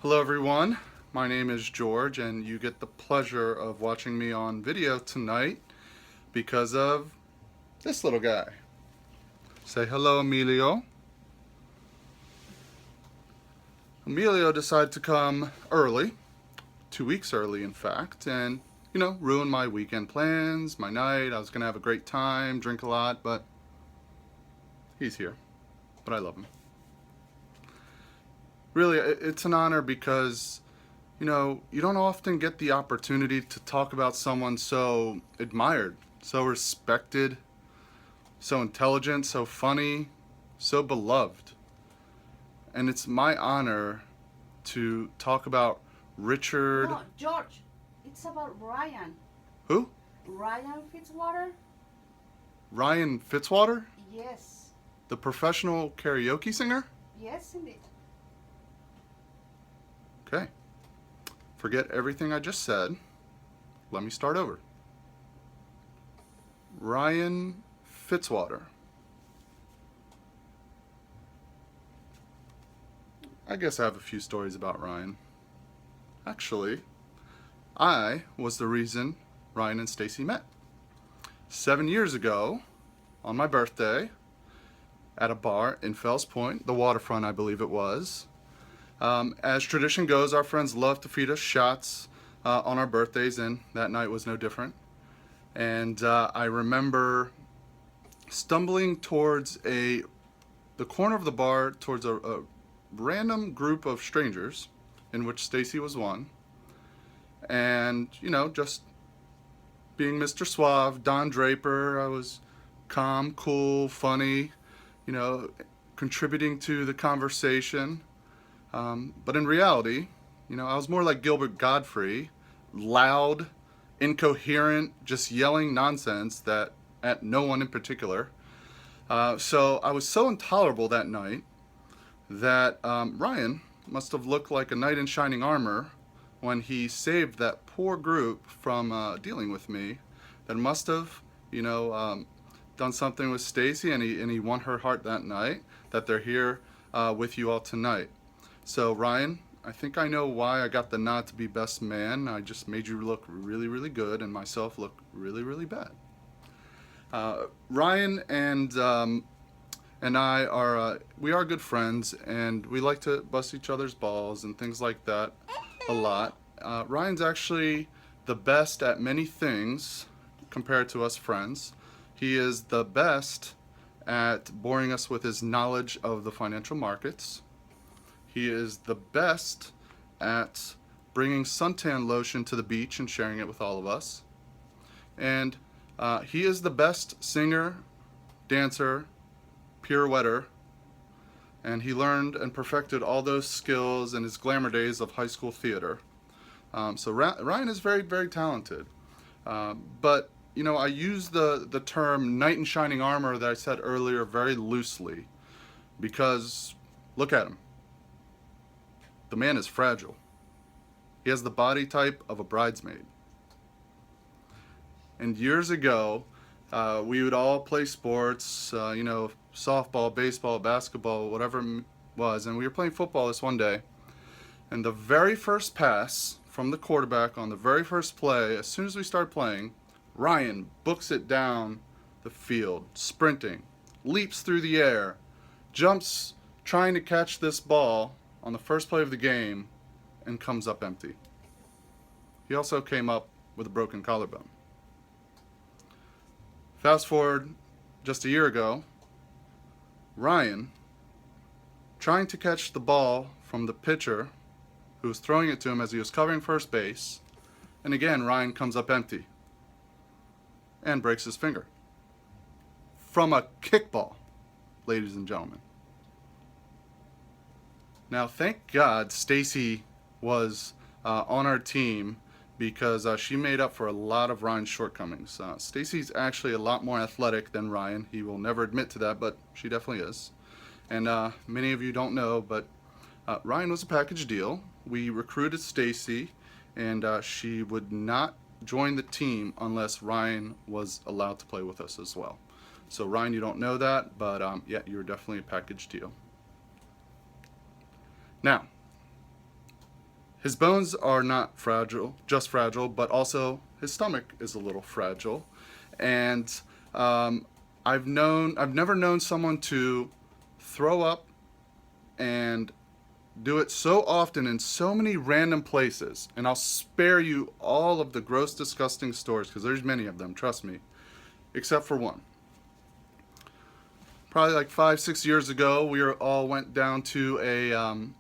Hello everyone, my name is George and you get the pleasure of watching me on video tonight because of this little guy. Say hello, Emilio. Emilio decided to come early, 2 weeks early in fact, and ruin my weekend plans, my night. I was gonna have a great time, drink a lot, but he's here. But I love him. Really, it's an honor because you don't often get the opportunity to talk about someone so admired, so respected, so intelligent, so funny, so beloved. And it's my honor to talk about Richard. No, George, it's about Ryan. Who? Ryan Fitzwater? Ryan Fitzwater? Yes. The professional karaoke singer? Yes, indeed. Okay. Forget everything I just said. Let me start over. Ryan Fitzwater. I guess I have a few stories about Ryan. Actually, I was the reason Ryan and Stacy met. 7 years ago, on my birthday, at a bar in Fells Point, the waterfront I believe it was. As tradition goes, our friends love to feed us shots on our birthdays, and that night was no different. And I remember stumbling towards the corner of the bar towards a random group of strangers, in which Stacy was one, and just being Mr. Suave, Don Draper. I was calm, cool, funny, contributing to the conversation. But in reality, I was more like Gilbert Godfrey, loud, incoherent, just yelling nonsense that at no one in particular. So I was so intolerable that night that Ryan must have looked like a knight in shining armor when he saved that poor group from dealing with me. That must have, done something with Stacy, and he won her heart that night. That they're here with you all tonight. So Ryan, I think I know why I got the nod to be best man. I just made you look really, really good, and myself look really, really bad. Ryan and I are we are good friends, and we like to bust each other's balls and things like that a lot. Ryan's actually the best at many things compared to us friends. He is the best at boring us with his knowledge of the financial markets. He is the best at bringing suntan lotion to the beach and sharing it with all of us. And he is the best singer, dancer, pirouetter, and he learned and perfected all those skills in his glamour days of high school theater. So Ryan is very, very talented. But I use the term knight in shining armor that I said earlier very loosely, because look at him. The man is fragile. He has the body type of a bridesmaid. And years ago, we would all play sports, softball, baseball, basketball, whatever it was. And we were playing football this one day. And the very first pass from the quarterback on the very first play, as soon as we start playing, Ryan books it down the field, sprinting, leaps through the air, jumps trying to catch this ball on the first play of the game, and comes up empty. He also came up with a broken collarbone. Fast forward just a year ago, Ryan, trying to catch the ball from the pitcher who was throwing it to him as he was covering first base, and again Ryan comes up empty and breaks his finger. From a kickball, ladies and gentlemen. Now, thank God Stacy was on our team, because she made up for a lot of Ryan's shortcomings. Stacy's actually a lot more athletic than Ryan. He will never admit to that, but she definitely is. And many of you don't know, but Ryan was a package deal. We recruited Stacy, and she would not join the team unless Ryan was allowed to play with us as well. So Ryan, you don't know that, but yeah, you're definitely a package deal. Now, His bones are not fragile, just fragile, but also his stomach is a little fragile. And I've never known someone to throw up and do it so often in so many random places. And I'll spare you all of the gross, disgusting stories because there's many of them, trust me, except for one. Probably like 5-6 years ago, we all went down to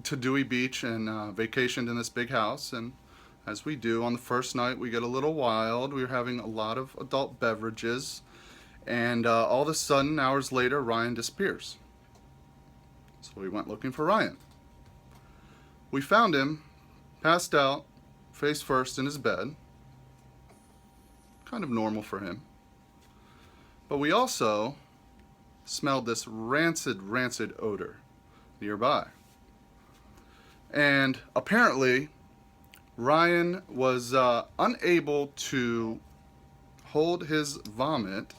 to Dewey Beach and vacationed in this big house. And as we do on the first night, we get a little wild. We were having a lot of adult beverages, and all of a sudden, hours later, Ryan disappears. So we went looking for Ryan. We found him passed out, face first in his bed. Kind of normal for him. But we also smelled this rancid, rancid odor nearby. And apparently, Ryan was unable to hold his vomit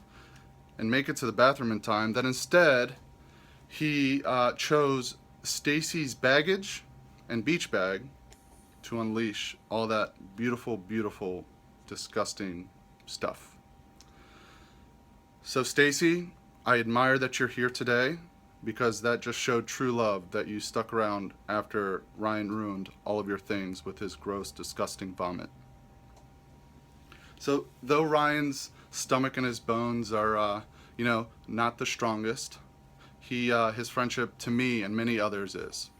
and make it to the bathroom in time. That instead, he chose Stacy's baggage and beach bag to unleash all that beautiful, beautiful, disgusting stuff. So Stacy, I admire that you're here today because that just showed true love that you stuck around after Ryan ruined all of your things with his gross, disgusting vomit. So though Ryan's stomach and his bones are, not the strongest, his friendship to me and many others is.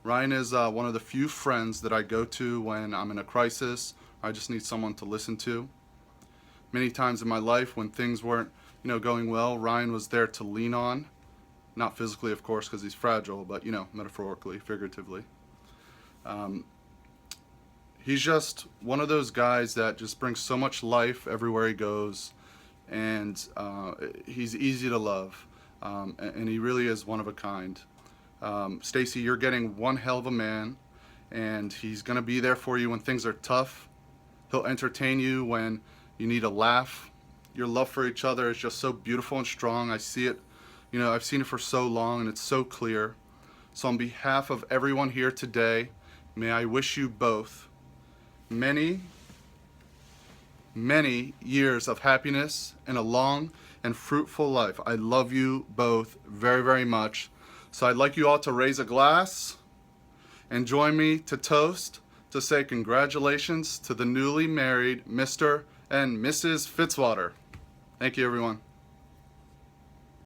Ryan is one of the few friends that I go to when I'm in a crisis. I just need someone to listen to. Many times in my life when things weren't, going well, Ryan was there to lean on. Not physically, of course, because he's fragile, but, metaphorically, figuratively. He's just one of those guys that just brings so much life everywhere he goes, and he's easy to love, and he really is one of a kind. Stacy, you're getting one hell of a man, and he's going to be there for you when things are tough. He'll entertain you when you need a laugh. Your love for each other is just so beautiful and strong. I see it. I've seen it for so long, and it's so clear. So on behalf of everyone here today, may I wish you both many, many years of happiness and a long and fruitful life. I love you both very, very much. So I'd like you all to raise a glass and join me to toast, to say congratulations to the newly married Mr. and Mrs. Fitzwater. Thank you, everyone.